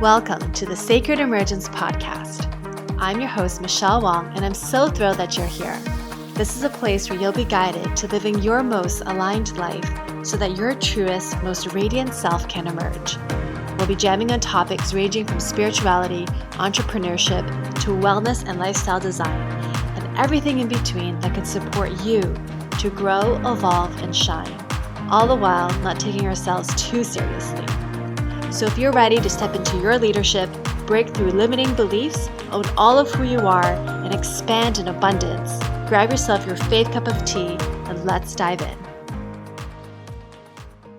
Welcome to the Sacred Emergence podcast. I'm your host, Michelle Wong, and I'm so thrilled that you're here. This is a place where you'll be guided to living your most aligned life so that your truest, most radiant self can emerge. We'll be jamming on topics ranging from spirituality, entrepreneurship, to wellness and lifestyle design, and everything in between that can support you to grow, evolve, and shine, all the while not taking ourselves too seriously. So if you're ready to step into your leadership, break through limiting beliefs, own all of who you are, and expand in abundance, grab yourself your faith cup of tea and let's dive in.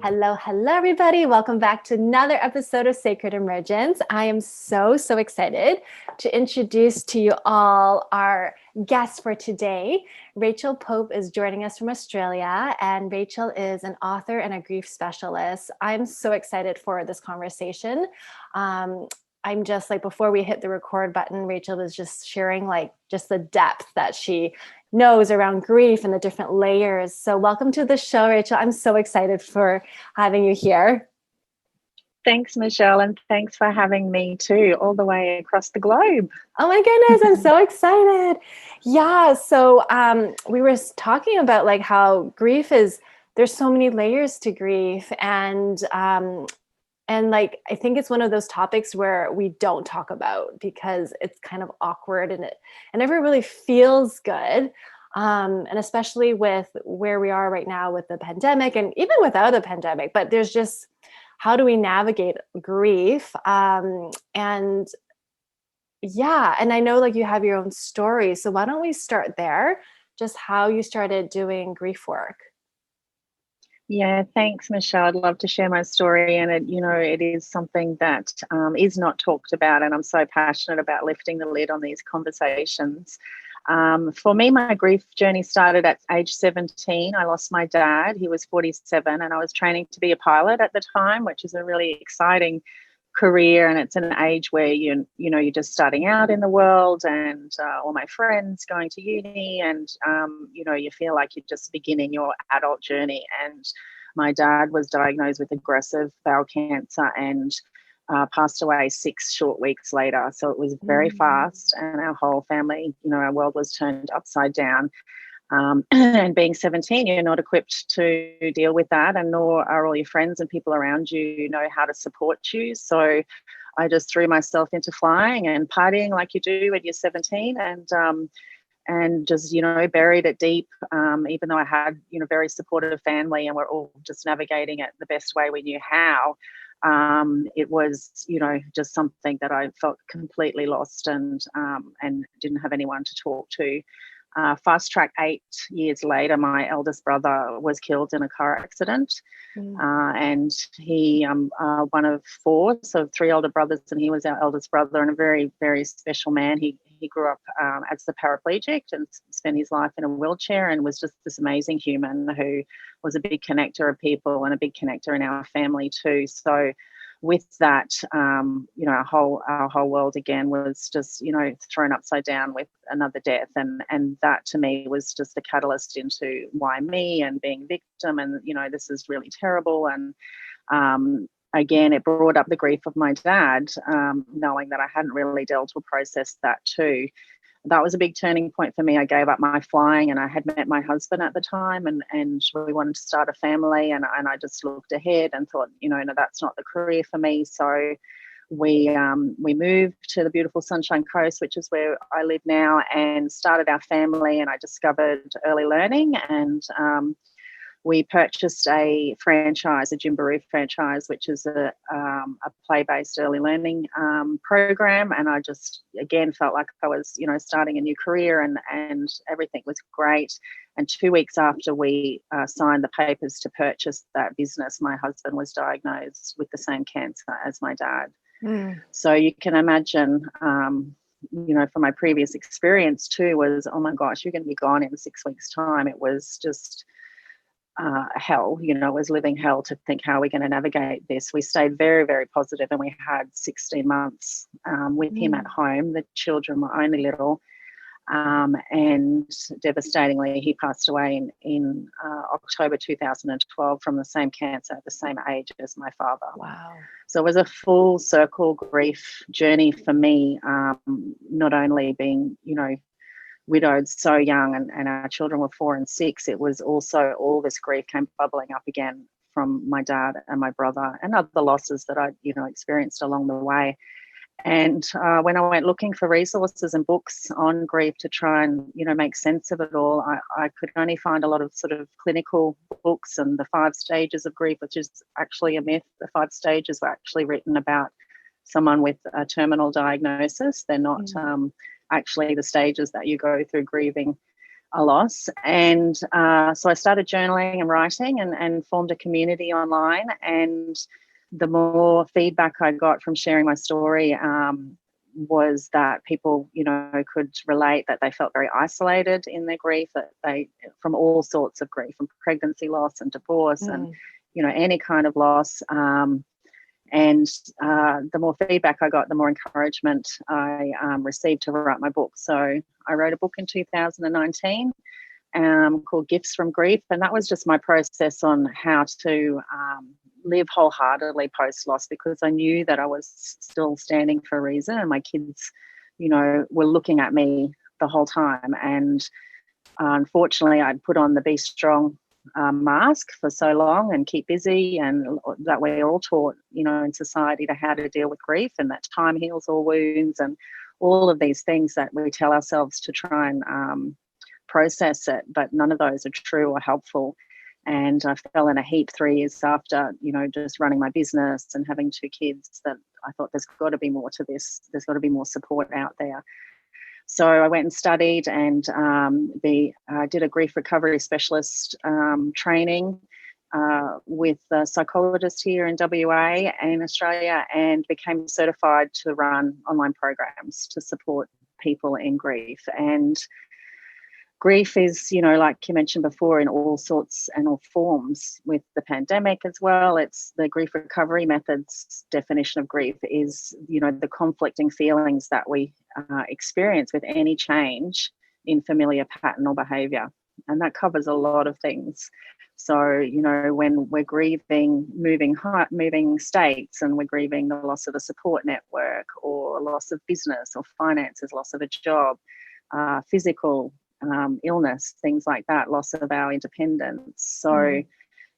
Hello, everybody. Welcome back to another episode of Sacred Emergence. I am so excited to introduce to you all our guest for today. Rachel Pope is joining us from Australia, and Rachel is an author and a grief specialist. I'm so excited for this conversation. I'm just like, before we hit the record button, Rachel was just sharing just the depth that she knows around grief and the different layers. So welcome to the show, Rachel. I'm so excited for having you here. Thanks, Michelle, and thanks for having me too, all the way across the globe. Oh my goodness, I'm so excited. Yeah, so we were talking about how grief is, there's so many layers to grief, and I think it's one of those topics where we don't talk about because it's kind of awkward and it never really feels good. And especially with where we are right now with the pandemic, and even without the pandemic, but there's just, how do we navigate grief? And I know you have your own story. So why don't we start there? Just how you started doing grief work. Yeah, thanks, Michelle. I'd love to share my story, and it is something that is not talked about, and I'm so passionate about lifting the lid on these conversations. For me, my grief journey started at age 17. I lost my dad. He was 47, and I was training to be a pilot at the time, which is a really exciting career, and it's an age where you're just starting out in the world, and all my friends going to uni, and you feel like you're just beginning your adult journey. And my dad was diagnosed with aggressive bowel cancer and passed away 6 short weeks later. So it was very fast, and our whole family, our world was turned upside down. And being 17, you're not equipped to deal with that, and nor are all your friends and people around you know how to support you. So I just threw myself into flying and partying like you do when you're 17, and just buried it deep. Even though I had very supportive family, and we're all just navigating it the best way we knew how. It was just something that I felt completely lost and didn't have anyone to talk to. Fast track 8 years later, my eldest brother was killed in a car accident. And he, one of 4, so 3 older brothers, and he was our eldest brother, and a very, very special man. He grew up as a paraplegic and spent his life in a wheelchair, and was just this amazing human who was a big connector of people and a big connector in our family too. So with that, our whole world again was just, thrown upside down with another death. And that to me was just a catalyst into why me, and being a victim, and, this is really terrible. And again, it brought up the grief of my dad, knowing that I hadn't really dealt or processed that too. That was a big turning point for me. I gave up my flying, and I had met my husband at the time, and we wanted to start a family, and I just looked ahead and thought, no, that's not the career for me. So we moved to the beautiful Sunshine Coast, which is where I live now, and started our family. And I discovered early learning, and we purchased a franchise, a Gymboree franchise, which is a play-based early learning program. And I just, again, felt like I was, starting a new career, and everything was great. And 2 weeks after we signed the papers to purchase that business, my husband was diagnosed with the same cancer as my dad. So you can imagine, from my previous experience too, was, oh my gosh, you're going to be gone in 6 weeks' time. It was just hell, it was living hell to think, how are we going to navigate this? We stayed very, very positive, and we had 16 months with him at home. The children were only little. And devastatingly, he passed away in October 2012 from the same cancer at the same age as my father. Wow. So it was a full circle grief journey for me, not only being, widowed so young, and our children were 4 and 6. It was also all this grief came bubbling up again from my dad and my brother and other losses that I, experienced along the way. And when I went looking for resources and books on grief to try and, make sense of it all, I could only find a lot of sort of clinical books and the 5 stages of grief, which is actually a myth. The 5 stages were actually written about someone with a terminal diagnosis. They're not actually the stages that you go through grieving a loss. And so I started journaling and writing and formed a community online. And the more feedback I got from sharing my story was that people, could relate, that they felt very isolated in their grief, that they, from all sorts of grief, from pregnancy loss and divorce and, any kind of loss. And the more feedback I got, the more encouragement I received to write my book. So I wrote a book in 2019 called Gifts from Grief. And that was just my process on how to live wholeheartedly post-loss, because I knew that I was still standing for a reason, and my kids, were looking at me the whole time. And unfortunately, I'd put on the Be Strong mask for so long and keep busy, and that we're all taught, in society, to how to deal with grief, and that time heals all wounds, and all of these things that we tell ourselves to try and process it, but none of those are true or helpful. And I fell in a heap 3 years after, just running my business and having 2 kids, that I thought there's got to be more to this. There's got to be more support out there. So I went and studied and did a grief recovery specialist training with a psychologist here in WA and in Australia, and became certified to run online programs to support people in grief. And grief is, like you mentioned before, in all sorts and all forms. With the pandemic as well, it's the grief recovery methods definition of grief is, the conflicting feelings that we experience with any change in familiar pattern or behaviour. And that covers a lot of things. So, when we're grieving moving states, and we're grieving the loss of a support network, or loss of business or finances, loss of a job, physical illness, things like that, loss of our independence. So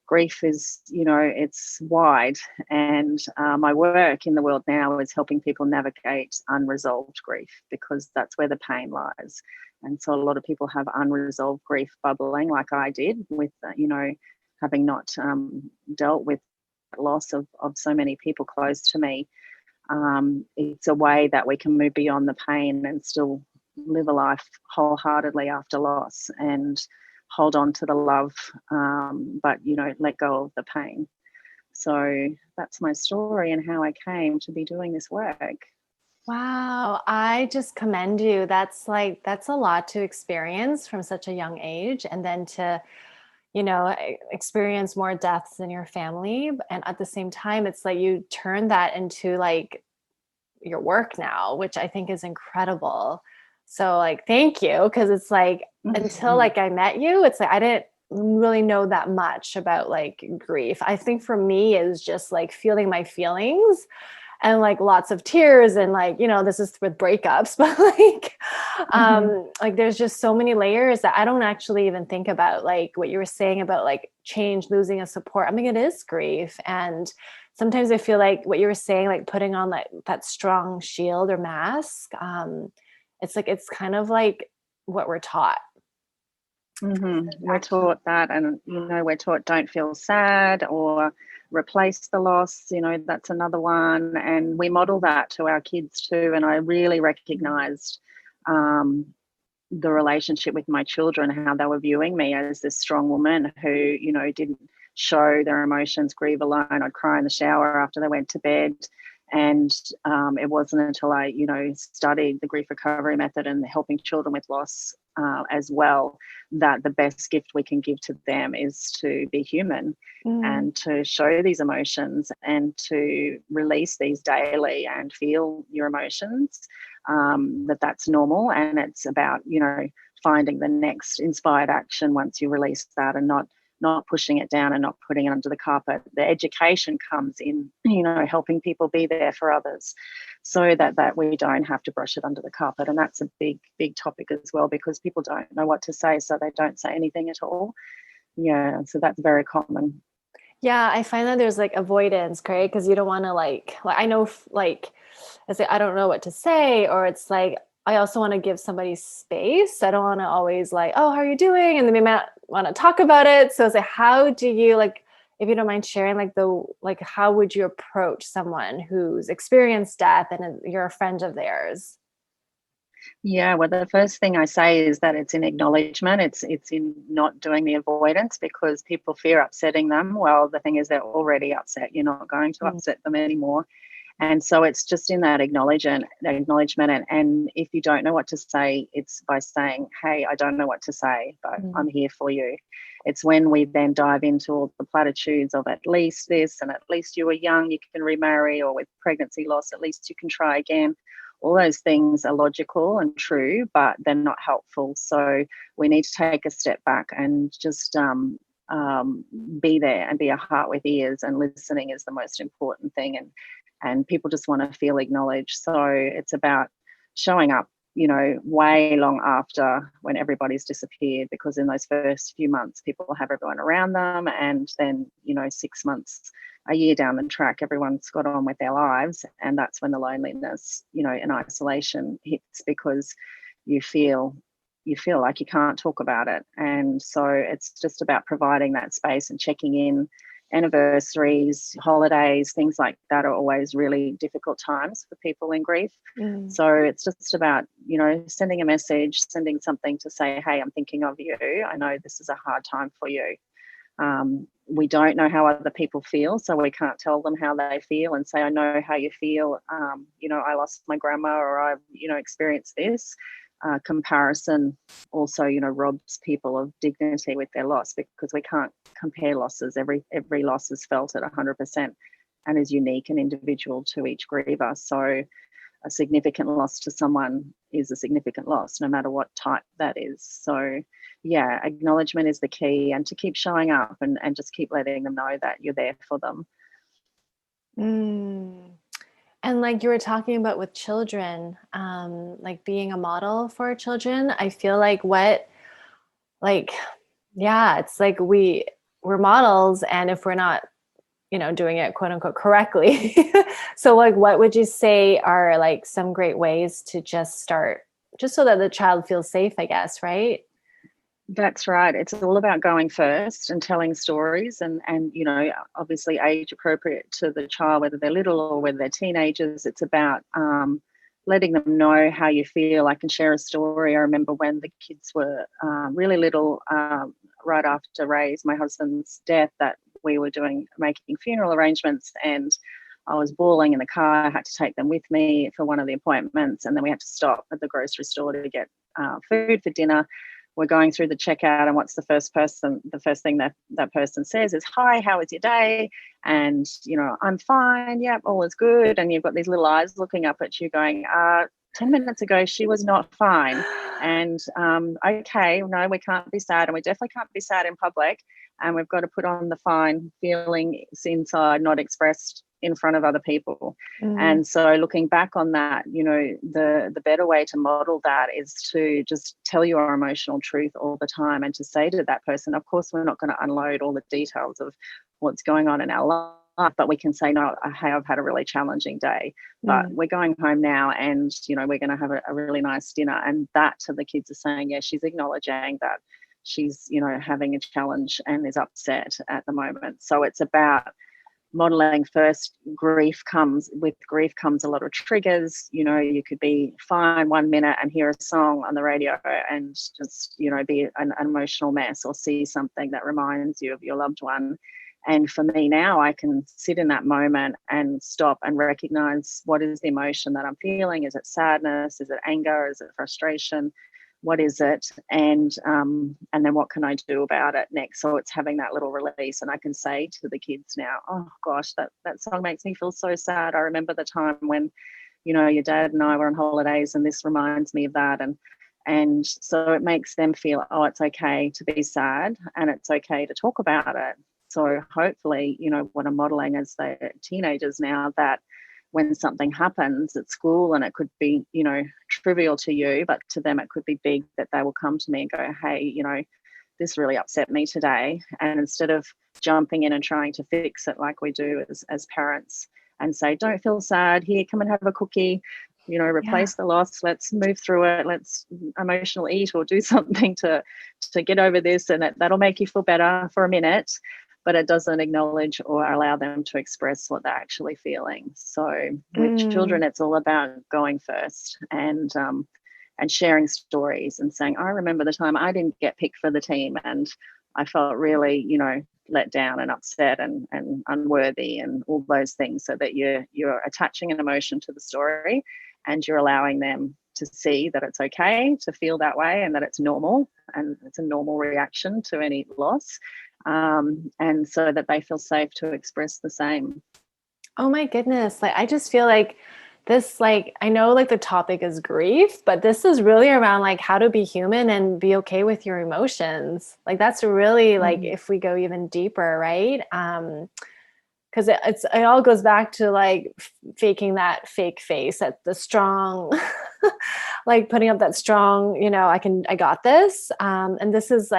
grief is, it's wide. And my work in the world now is helping people navigate unresolved grief, because that's where the pain lies. And so a lot of people have unresolved grief bubbling, like I did, with, having not dealt with loss of so many people close to me. It's a way that we can move beyond the pain and still live a life wholeheartedly after loss, and hold on to the love, but let go of the pain. So that's my story and how I came to be doing this work. Wow, I just commend you. That's a lot to experience from such a young age, and then to experience more deaths in your family, and at the same time it's like you turn that into like your work now, which I think is incredible. So thank you, because it's like until I met you, it's like I didn't really know that much about grief. I think for me is just feeling my feelings, and lots of tears, and this is with breakups, but there's just so many layers that I don't actually even think about, what you were saying about change, losing a support. I mean, it is grief. And sometimes I feel like what you were saying, putting on that strong shield or mask, it's kind of like what we're taught. We're taught that, and we're taught don't feel sad or replace the loss. That's another one, and we model that to our kids too. And I really recognized the relationship with my children, how they were viewing me as this strong woman who didn't show their emotions, grieve alone. I'd cry in the shower after they went to bed. And it wasn't until I, studied the grief recovery method and helping children with loss as well, that the best gift we can give to them is to be human and to show these emotions and to release these daily and feel your emotions. that's normal, and it's about, finding the next inspired action once you release that, and not pushing it down and not putting it under the carpet. The education comes in, helping people be there for others, so that we don't have to brush it under the carpet. And that's a big topic as well, because people don't know what to say, so they don't say anything at all. Yeah, so that's very common. Yeah, I find that there's like avoidance, right? Because you don't want to like I know like I say I don't know what to say, or it's like I also want to give somebody space. I don't want to always like, oh, how are you doing? And then they might want to talk about it. So it's like, how do you like, if you don't mind sharing, like how would you approach someone who's experienced death and you're a friend of theirs? Yeah, well, the first thing I say is that it's in acknowledgement. It's in not doing the avoidance, because people fear upsetting them. Well, the thing is, they're already upset. You're not going to upset them anymore. And so it's just in that acknowledgement. And if you don't know what to say, it's by saying, hey, I don't know what to say, but I'm here for you. It's when we then dive into all the platitudes of at least this, and at least you were young, you can remarry, or with pregnancy loss, at least you can try again. All those things are logical and true, but they're not helpful. So we need to take a step back and just be there and be a heart with ears, and listening is the most important thing. And people just want to feel acknowledged. So it's about showing up, way long after, when everybody's disappeared, because in those first few months, people have everyone around them. And then, 6 months, a year down the track, everyone's got on with their lives. And that's when the loneliness, and isolation hits, because you feel like you can't talk about it. And so it's just about providing that space and checking in. Anniversaries, holidays, things like that are always really difficult times for people in grief. So it's just about, sending a message, sending something to say, hey, I'm thinking of you. I know this is a hard time for you. We don't know how other people feel, so we can't tell them how they feel and say, I know how you feel. I lost my grandma, or I've, experienced this. Comparison also, robs people of dignity with their loss, because we can't compare losses. Every loss is felt at 100% and is unique and individual to each griever. So a significant loss to someone is a significant loss, no matter what type that is. So yeah, acknowledgement is the key, and to keep showing up and just keep letting them know that you're there for them. And like you were talking about with children, like being a model for children, I feel like it's like we're models, and if we're not, doing it quote unquote correctly. So like, what would you say are like some great ways to just start, just so that the child feels safe, I guess, right? That's right. It's all about going first and telling stories, and obviously age appropriate to the child, whether they're little or whether they're teenagers. It's about letting them know how you feel. I can share a story. I remember when the kids were really little, right after Ray's, my husband's death, that we were making funeral arrangements, and I was bawling in the car. I had to take them with me for one of the appointments, and then we had to stop at the grocery store to get food for dinner. We're going through the checkout, and what's the first thing that person says is, hi, how was your day? And, I'm fine. Yep, all is good. And you've got these little eyes looking up at you going, 10 minutes ago, she was not fine. And, okay, no, we can't be sad. And we definitely can't be sad in public. And we've got to put on the fine feeling inside, not expressed in front of other people. And so looking back on that, the better way to model that is to just tell your emotional truth all the time, and to say to that person, of course, we're not going to unload all the details of what's going on in our life, but we can say, no, hey, I've had a really challenging day, but we're going home now, and, we're going to have a really nice dinner. And that to the kids is saying, yeah, she's acknowledging that she's, having a challenge and is upset at the moment. So it's about modeling first. Grief comes a lot of triggers. You could be fine 1 minute and hear a song on the radio and just, be an emotional mess, or see something that reminds you of your loved one. And for me now, I can sit in that moment and stop and recognize, what is the emotion that I'm feeling? Is it sadness? Is it anger? Is it frustration? What is it? And then what can I do about it next? So it's having that little release, and I can say to the kids now, oh gosh, that song makes me feel so sad. I remember the time when your dad and I were on holidays and this reminds me of that. And so it makes them feel, oh, it's okay to be sad and it's okay to talk about it. So hopefully, what I'm modeling as they're teenagers now, that when something happens at school and it could be, trivial to you, but to them it could be big, that they will come to me and go, hey, this really upset me today. And instead of jumping in and trying to fix it like we do as parents and say, don't feel sad, here, come and have a cookie, replace the loss, let's move through it, let's emotional eat or do something to get over this, and that'll make you feel better for a minute. But it doesn't acknowledge or allow them to express what they're actually feeling. So with children, it's all about going first and sharing stories and saying, I remember the time I didn't get picked for the team and I felt really, let down and upset and unworthy and all those things, so that you're attaching an emotion to the story and you're allowing them to see that it's okay to feel that way and that it's normal and it's a normal reaction to any loss. And so that they feel safe to express the same. Oh my goodness. I just feel like this, I know the topic is grief, but this is really around how to be human and be okay with your emotions. That's really if we go even deeper, right? Because it all goes back to faking that fake face at the strong, putting up that strong, I got this. And this is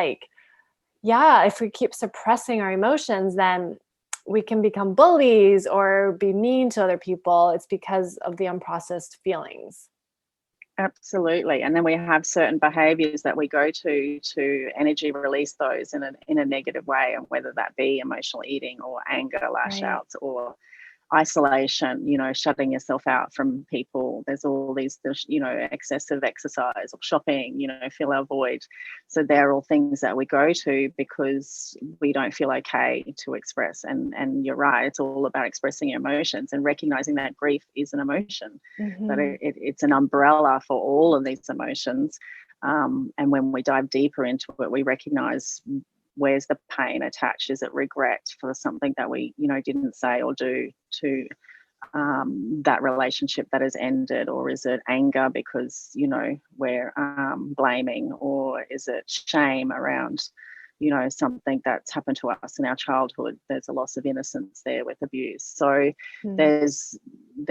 if we keep suppressing our emotions, then we can become bullies or be mean to other people. It's because of the unprocessed feelings. Absolutely. And then we have certain behaviors that we go to energy release those in a negative way, and whether that be emotional eating or anger lash outs or isolation, shutting yourself out from people. There's all these, excessive exercise or shopping, fill our void. So they're all things that we go to because we don't feel okay to express. And you're right, it's all about expressing your emotions and recognizing that grief is an emotion, that it's an umbrella for all of these emotions. And when we dive deeper into it, we recognize, where's the pain attached? Is it regret for something that we, didn't say or do to that relationship that has ended? Or is it anger because, we're blaming? Or is it shame around, something that's happened to us in our childhood? There's a loss of innocence there with abuse. So there's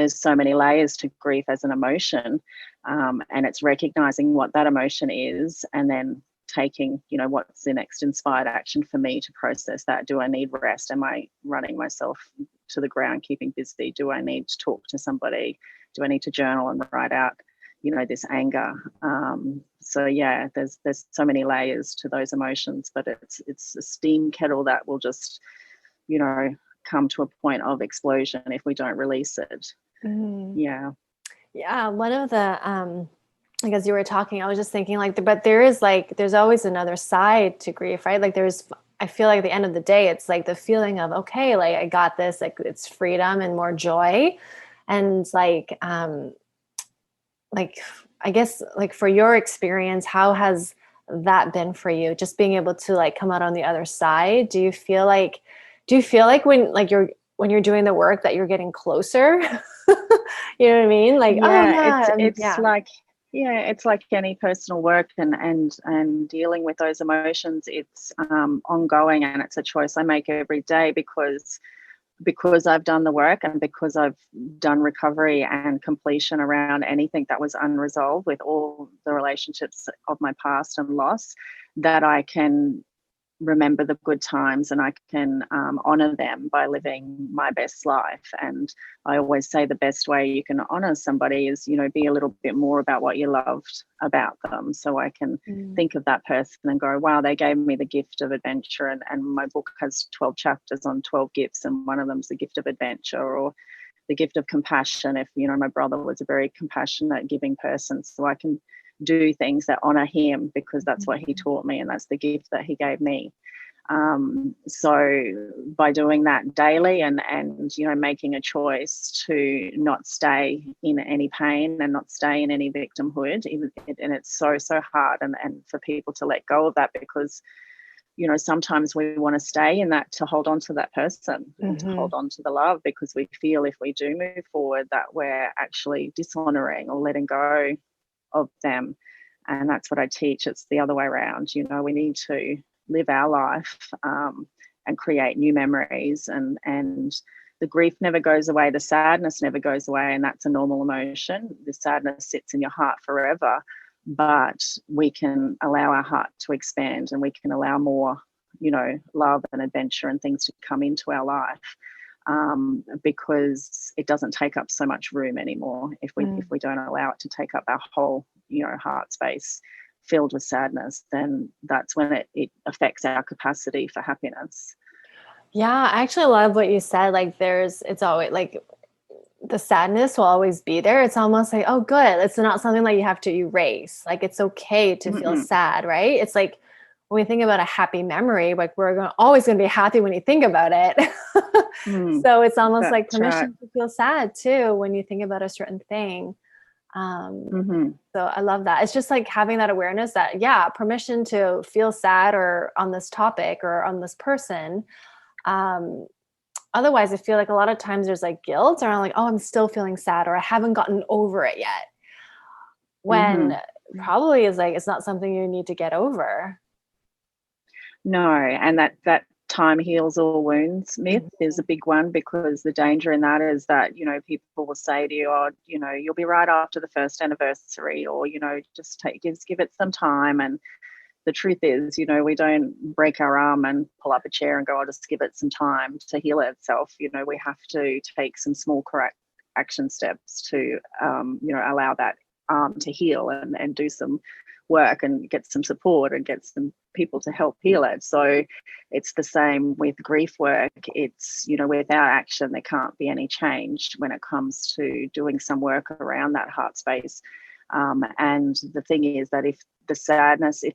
so many layers to grief as an emotion, and it's recognizing what that emotion is and then taking, what's the next inspired action for me to process that? Do I need rest? Am I running myself to the ground, keeping busy? Do I need to talk to somebody? Do I need to journal and write out, this anger? So yeah, there's so many layers to those emotions, but it's a steam kettle that will just, come to a point of explosion if we don't release it. Yeah. One of the as you were talking, I was just thinking but there's always another side to grief, right? I feel like at the end of the day, it's the feeling of, okay, I got this, it's freedom and more joy. And I guess for your experience, how has that been for you? Just being able to come out on the other side. Do you feel like when you're doing the work that you're getting closer? You know what I mean? It's like any personal work and dealing with those emotions. It's ongoing, and it's a choice I make every day because I've done the work and because I've done recovery and completion around anything that was unresolved with all the relationships of my past and loss, that I can remember the good times and I can honor them by living my best life. And I always say the best way you can honor somebody is, be a little bit more about what you loved about them. So I can think of that person and go, wow, they gave me the gift of adventure. And my book has 12 chapters on 12 gifts, and one of them is the gift of adventure, or the gift of compassion. If, my brother was a very compassionate, giving person, so I can do things that honor him because that's what he taught me and that's the gift that he gave me. So by doing that daily and making a choice to not stay in any pain and not stay in any victimhood, and it's so hard and for people to let go of that, because sometimes we want to stay in that to hold on to that person and to hold on to the love, because we feel if we do move forward that we're actually dishonoring or letting go of them. And that's what I teach. It's the other way around. We need to live our life and create new memories, and the grief never goes away, the sadness never goes away, and that's a normal emotion. The sadness sits in your heart forever, but we can allow our heart to expand, and we can allow more, love and adventure and things to come into our life, because it doesn't take up so much room anymore if we don't allow it to take up our whole, heart space filled with sadness. Then that's when it affects our capacity for happiness. Yeah, I actually love what you said. Like it's always like the sadness will always be there. It's almost like, oh, good. It's not something like you have to erase. Like it's okay to feel sad, right? It's like when we think about a happy memory, like always going to be happy when you think about it. So it's almost like permission to feel sad too when you think about a certain thing. So I love that. It's just like having that awareness that, permission to feel sad or on this topic or on this person. Otherwise, I feel like a lot of times there's like guilt around like, oh, I'm still feeling sad or I haven't gotten over it yet. When probably is like, it's not something you need to get over. No, and that time heals all wounds myth is a big one, because the danger in that is that, people will say to you, oh, you'll be right after the first anniversary, or, just give it some time. And the truth is, we don't break our arm and pull up a chair and go, I'll just give it some time to heal itself. We have to take some small correct action steps to, allow that arm to heal and do some work and get some support and get some people to help heal it. So it's the same with grief work. It's, without action, there can't be any change when it comes to doing some work around that heart space. And the thing is that if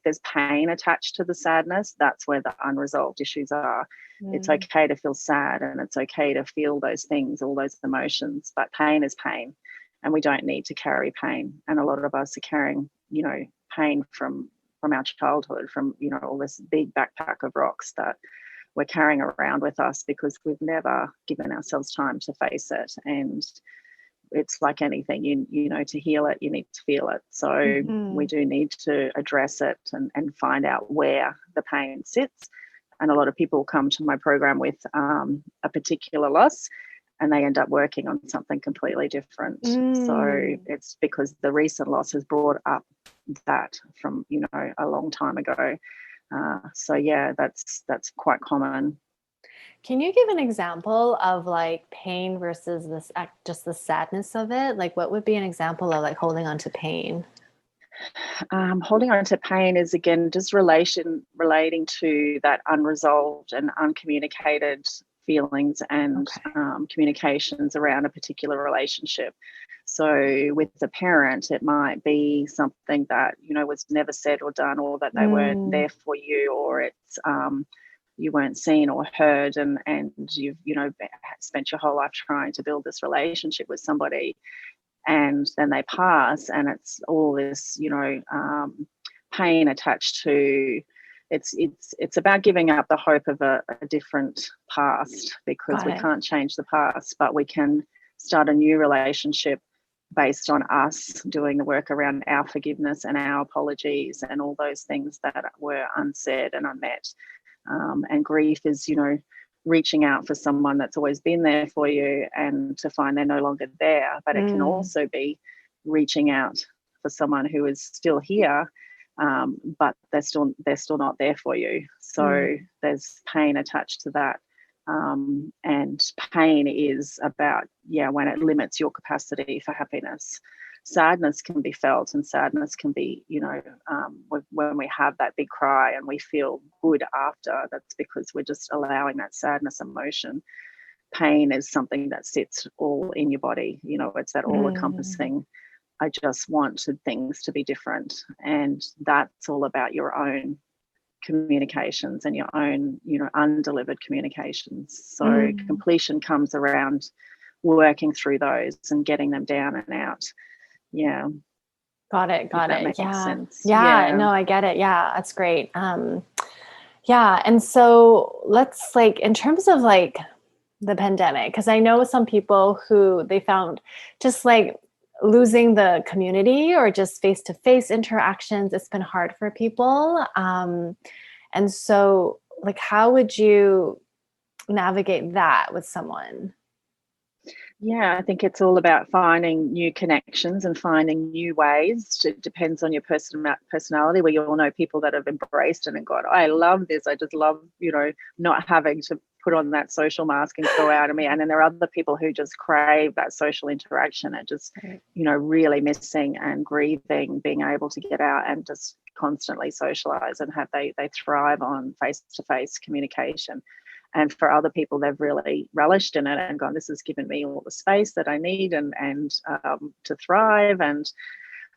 there's pain attached to the sadness, that's where the unresolved issues are. It's okay to feel sad, and it's okay to feel those things, all those emotions, but pain is pain, and we don't need to carry pain. And a lot of us are carrying, pain from our childhood, from, all this big backpack of rocks that we're carrying around with us because we've never given ourselves time to face it. And it's like anything, to heal it, you need to feel it. So we do need to address it and find out where the pain sits. And a lot of people come to my program with a particular loss, and they end up working on something completely different. So it's because the recent loss has brought up that from, a long time ago. So yeah, that's quite common. Can you give an example of like pain versus just the sadness of it? Like what would be an example of like holding on to pain? Holding on to pain is, again, just relating to that unresolved and uncommunicated feelings and communications around a particular relationship. So with the parent, it might be something that, was never said or done, or that they weren't there for you, or it's you weren't seen or heard, and you've spent your whole life trying to build this relationship with somebody, and then they pass, and it's all this pain attached to it's about giving up the hope of a different past, because we can't change the past, but we can start a new relationship based on us doing the work around our forgiveness and our apologies and all those things that were unsaid and unmet. And grief is, reaching out for someone that's always been there for you, and to find they're no longer there. But it can also be reaching out for someone who is still here, but they're still not there for you. So there's pain attached to that. And pain is about, when it limits your capacity for happiness. Sadness can be felt, and sadness can be, when we have that big cry and we feel good after, that's because we're just allowing that sadness emotion. Pain is something that sits all in your body. It's that all-encompassing, I just wanted things to be different. And that's all about your own communications and your own, undelivered communications. So completion comes around working through those and getting them down and out. Yeah. Got it. That makes sense. Yeah. No, I get it. Yeah. That's great. Yeah. And so let's like, in terms of like the pandemic, because I know some people who they found just like losing the community or just face-to-face interactions, it's been hard for people. And so like, how would you navigate that with someone? Yeah, I think it's all about finding new connections and finding new ways. It depends on your personality, where you'll know people that have embraced it and gone, I love this. I just love, not having to put on that social mask and go out. And then there are other people who just crave that social interaction and just, Right. really missing and grieving being able to get out and just constantly socialize and they thrive on face-to-face communication. And for other people, they've really relished in it and gone, this has given me all the space that I need and to thrive. And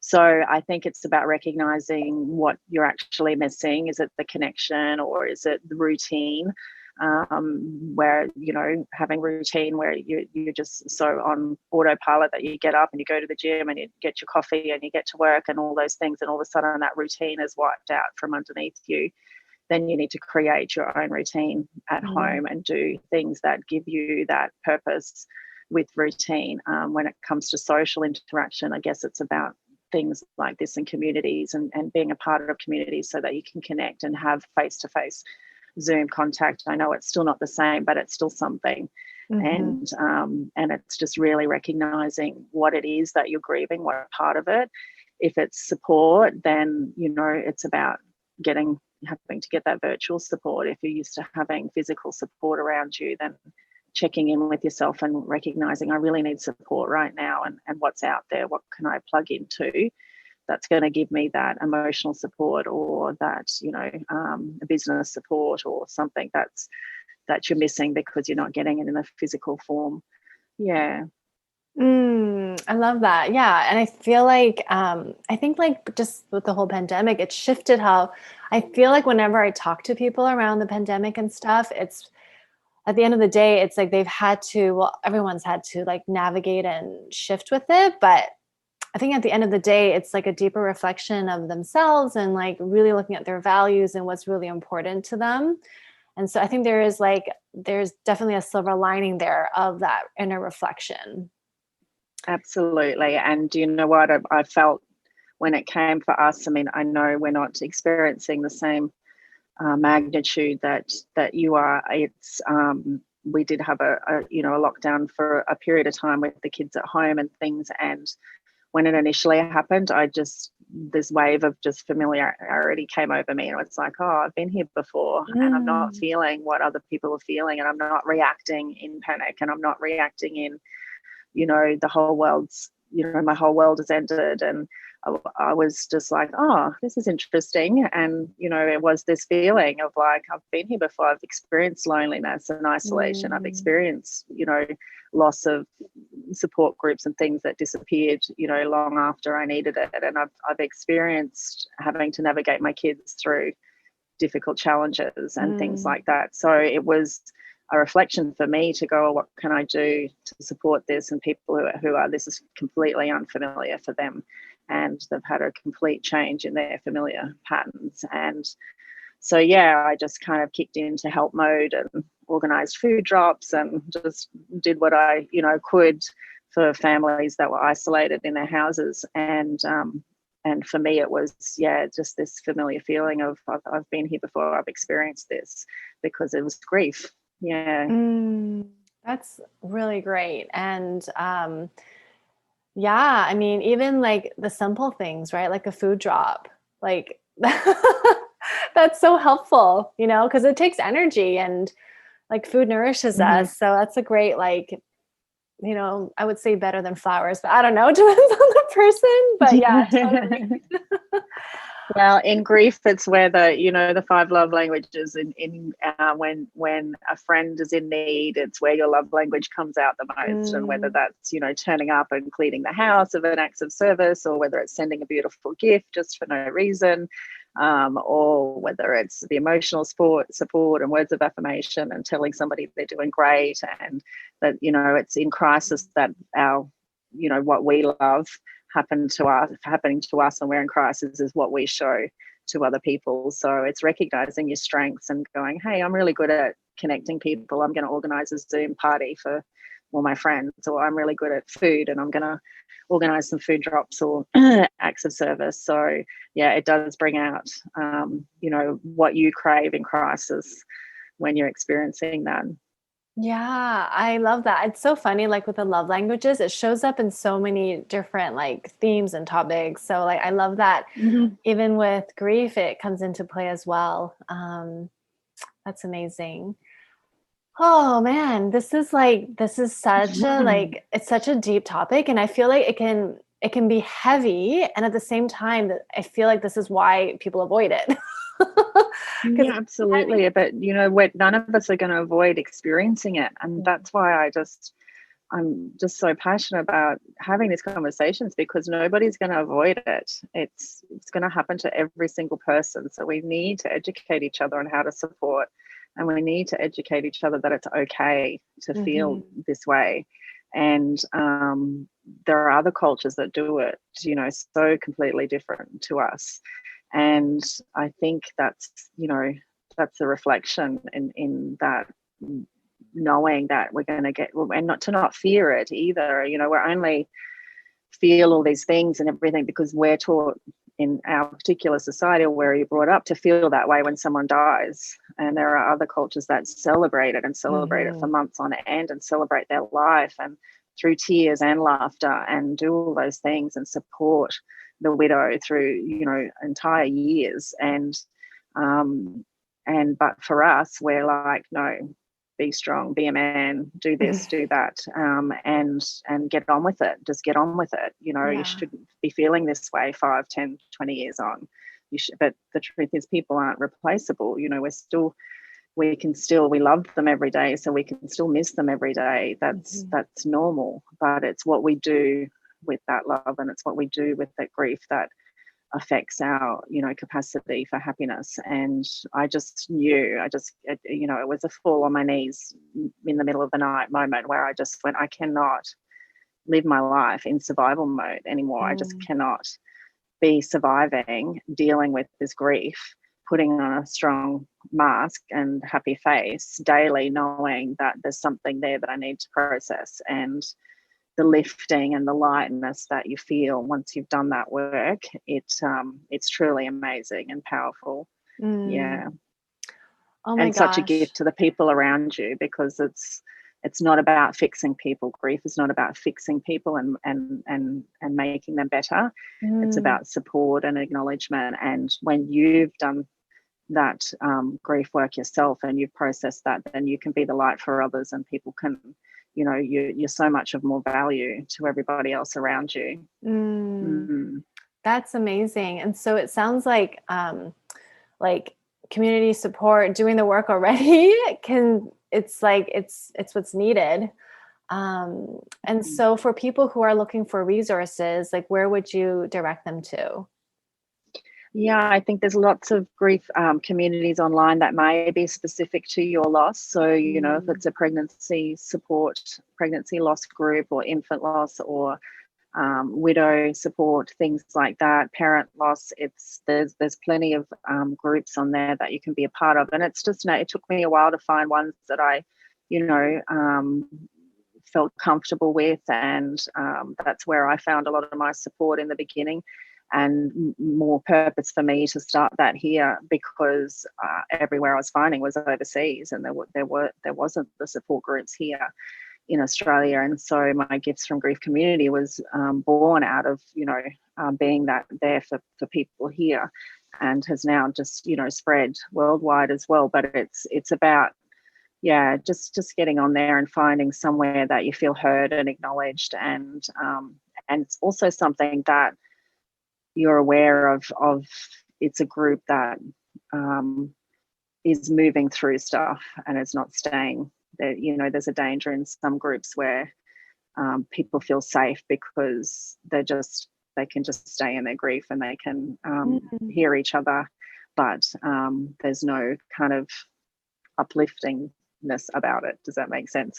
so I think it's about recognizing what you're actually missing. Is it the connection or is it the routine? Where, having routine where you're just so on autopilot that you get up and you go to the gym and you get your coffee and you get to work and all those things. And all of a sudden that routine is wiped out from underneath you. Then you need to create your own routine at home and do things that give you that purpose with routine. When it comes to social interaction, I guess it's about things like this in communities and being a part of communities so that you can connect and have face-to-face Zoom contact. I know it's still not the same, but it's still something. And it's just really recognizing what it is that you're grieving, what part of it. If it's support, then, it's about having to get that virtual support. If you're used to having physical support around you, then checking in with yourself and recognizing I really need support right now and what's out there, what can I plug into that's going to give me that emotional support or that, business support or something that you're missing because you're not getting it in a physical form. Yeah. I love that. Yeah. And I feel like, I think like just with the whole pandemic, it shifted how I feel like whenever I talk to people around the pandemic and stuff, it's at the end of the day, it's like everyone's had to like navigate and shift with it. But I think at the end of the day, it's like a deeper reflection of themselves and like really looking at their values and what's really important to them. And so I think there's definitely a silver lining there of that inner reflection. Absolutely. And you know what I felt when it came for us? I mean, I know we're not experiencing the same magnitude that you are. It's we did have a lockdown for a period of time with the kids at home and things. And when it initially happened, this wave of just familiarity came over me, and it's like, oh, I've been here before, and I'm not feeling what other people are feeling, and I'm not reacting in panic, and I'm not reacting in, the whole world's, my whole world has ended. And I was just like, oh, this is interesting. And, it was this feeling of like, I've been here before. I've experienced loneliness and isolation. I've experienced, loss of support groups and things that disappeared, long after I needed it. And I've experienced having to navigate my kids through difficult challenges and things like that. So it was a reflection for me to go, oh, what can I do to support this? And people who are, this is completely unfamiliar for them, and they've had a complete change in their familiar patterns. And so, yeah, I just kind of kicked into help mode and organised food drops and just did what I, could for families that were isolated in their houses. And for me, it was, just this familiar feeling of I've been here before, I've experienced this, because it was grief. Yeah. That's really great. And yeah, I mean, even like the simple things, right? Like a food drop, like that's so helpful, because it takes energy and like food nourishes us. So that's a great, like, I would say better than flowers, but I don't know, it depends on the person. But yeah, totally. Well, in grief, it's where the 5 love languages. When a friend is in need, it's where your love language comes out the most. And whether that's turning up and cleaning the house of an acts of service, or whether it's sending a beautiful gift just for no reason, or whether it's the emotional support and words of affirmation and telling somebody they're doing great, and that it's in crisis that our what we love happening to us and we're in crisis is what we show to other people. So it's recognizing your strengths and going, hey, I'm really good at connecting people. I'm going to organize a Zoom party for all my friends, or I'm really good at food and I'm going to organize some food drops or acts of service. So yeah, it does bring out, what you crave in crisis when you're experiencing that. Yeah, I love that. It's so funny, like with the love languages, it shows up in so many different like themes and topics. So like I love that even with grief, it comes into play as well. That's amazing. Oh man, this is such a it's such a deep topic, and I feel like it can be heavy, and at the same time that I feel like this is why people avoid it. Yeah, absolutely. But none of us are going to avoid experiencing it, and that's why I'm just so passionate about having these conversations, because nobody's going to avoid it. It's going to happen to every single person. So we need to educate each other on how to support, and we need to educate each other that it's okay to feel this way. And there are other cultures that do it, so completely different to us. And I think that's a reflection in that, knowing that we're going to get, and not fear it either. We're only feel all these things and everything because we're taught in our particular society, or where you're brought up, to feel that way when someone dies. And there are other cultures that celebrate it and celebrate it for months on end and celebrate their life, and through tears and laughter, and do all those things and support the widow through entire years. But for us, we're like, no, be strong, be a man, do this, do that, and get on with it. Just get on with it. You shouldn't be feeling this way 5, 10, 20 years on. But the truth is, people aren't replaceable. We love them every day, so we can still miss them every day. That's normal. But it's what we do with that love, and it's what we do with that grief that affects our capacity for happiness. And I just knew, it was a fall on my knees in the middle of the night moment where I just went, I cannot live my life in survival mode anymore. I just cannot be surviving, dealing with this grief, putting on a strong mask and happy face daily, knowing that there's something there that I need to process. And the lifting and the lightness that you feel once you've done that work, it's truly amazing and powerful. Yeah. Oh my gosh. Such a gift to the people around you, because it's not about fixing people. Grief is not about fixing people and making them better. It's about support and acknowledgement. And when you've done that grief work yourself and you've processed that, then you can be the light for others, and people can, you're so much of more value to everybody else around you. That's amazing. And so it sounds like community support, doing the work already it's what's needed. And so for people who are looking for resources, like where would you direct them to? Yeah, I think there's lots of grief communities online that may be specific to your loss. So, if it's a pregnancy support, pregnancy loss group, or infant loss, or widow support, things like that, parent loss, there's plenty of groups on there that you can be a part of. And it's just, it took me a while to find ones that I, felt comfortable with. And that's where I found a lot of my support in the beginning, and more purpose for me to start that here, because everywhere I was finding was overseas, and there wasn't the support groups here in Australia. And so my Gifts from Grief community was born out of being that there for people here, and has now just spread worldwide as well. But it's about just getting on there and finding somewhere that you feel heard and acknowledged, and it's also something that you're aware of it's a group that is moving through stuff, and it's not staying there. There's a danger in some groups where people feel safe because they can just stay in their grief, and they can hear each other, but there's no kind of upliftingness about it. Does that make sense?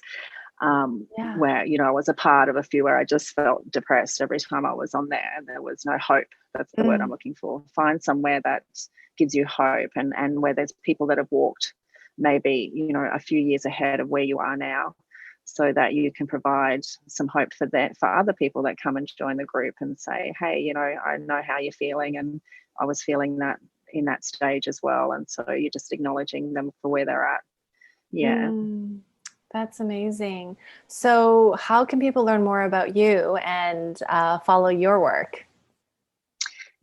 Yeah. where, I was a part of a few where I just felt depressed every time I was on there, and there was no hope. That's the word I'm looking for. Find somewhere that gives you hope, and where there's people that have walked maybe, a few years ahead of where you are now, so that you can provide some hope for other people that come and join the group and say, hey, I know how you're feeling, and I was feeling that in that stage as well. And so you're just acknowledging them for where they're at. Yeah. That's amazing. So how can people learn more about you and follow your work?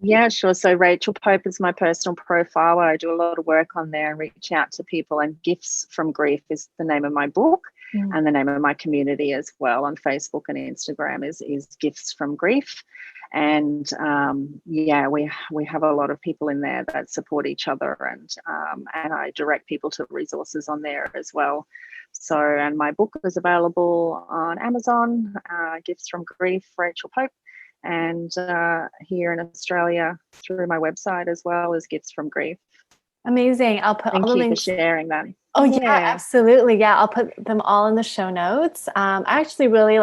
Yeah, sure. So Rachel Pope is my personal profile. I do a lot of work on there and reach out to people. And Gifts from Grief is the name of my book, and the name of my community as well on Facebook and Instagram is Gifts from Grief. And we have a lot of people in there that support each other, and I direct people to resources on there as well. So, and my book is available on Amazon, Gifts from Grief, Rachel Pope. And here in Australia through my website as well as Gifts from Grief. Amazing. I'll put all the links. Thank you for sharing that. Oh yeah, absolutely. Yeah, I'll put them all in the show notes. I actually really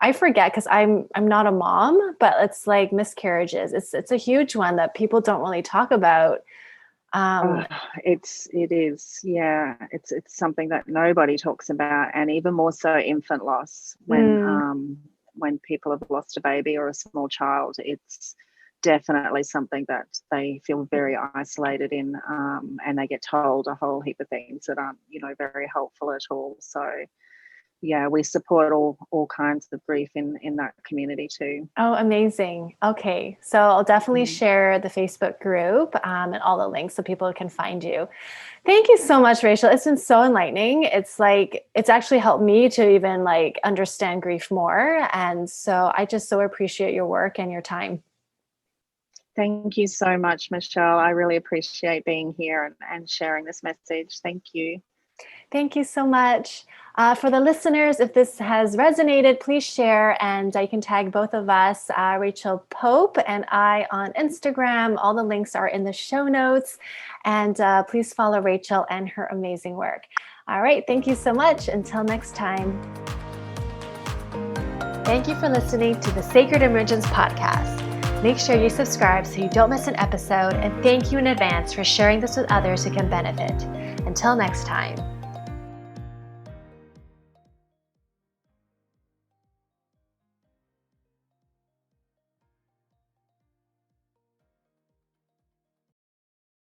I forget because I'm not a mom, but it's like miscarriages. It's a huge one that people don't really talk about. It is. Yeah. It's something that nobody talks about, and even more so infant loss. When people have lost a baby or a small child, it's definitely something that they feel very isolated in, and they get told a whole heap of things that aren't, very helpful at all. So yeah, we support all kinds of grief in that community too. Oh, amazing. Okay. So I'll definitely share the Facebook group and all the links so people can find you. Thank you so much, Rachel. It's been so enlightening. It's actually helped me to even understand grief more. And so I just so appreciate your work and your time. Thank you so much, Michelle. I really appreciate being here and sharing this message. Thank you. Thank you so much. For the listeners, if this has resonated, please share, and you can tag both of us, Rachel Pope and I, on Instagram. All the links are in the show notes, and please follow Rachel and her amazing work. All right. Thank you so much. Until next time. Thank you for listening to the Sacred Emergence podcast. Make sure you subscribe so you don't miss an episode, and thank you in advance for sharing this with others who can benefit. Until next time.